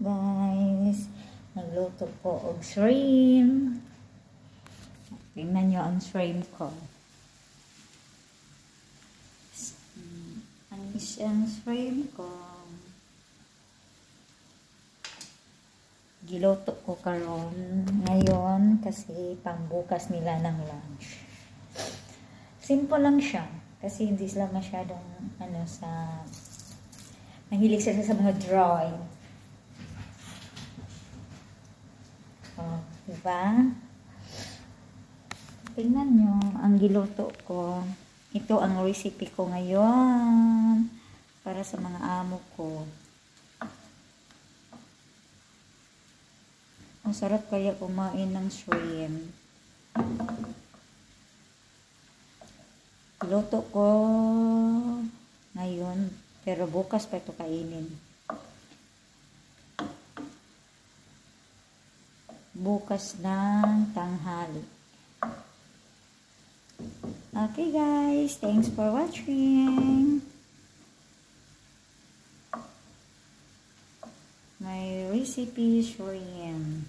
guys. Nagluto po og shrimp. Tingnan nyo ang shrimp ko. Ang isang shrimp ko. Giluto ko karon ngayon kasi pambukas nila ng lunch. Simple lang siya kasi hindi sila masyadong mahilig sila sa mga drawing. Oh, diba? Tingnan nyo ang giluto ko. Ito ang recipe ko ngayon para sa mga amo ko. Ang sarap kaya kumain ng shrimp. Luto ko ngayon, pero bukas pa ito kainin. Bukas ng tanghali. Okay guys, thanks for watching. My recipe shrimp.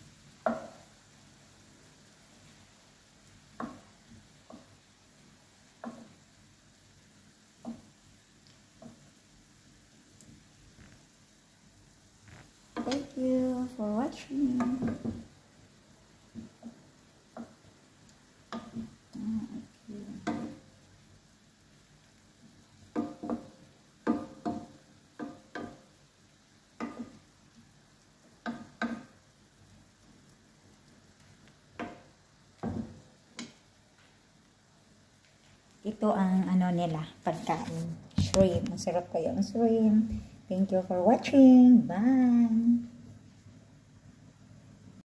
Thank you for watching. Ito ang nila, pagkain. Shrimp. Masarap kayo ang shrimp. Thank you for watching. Bye!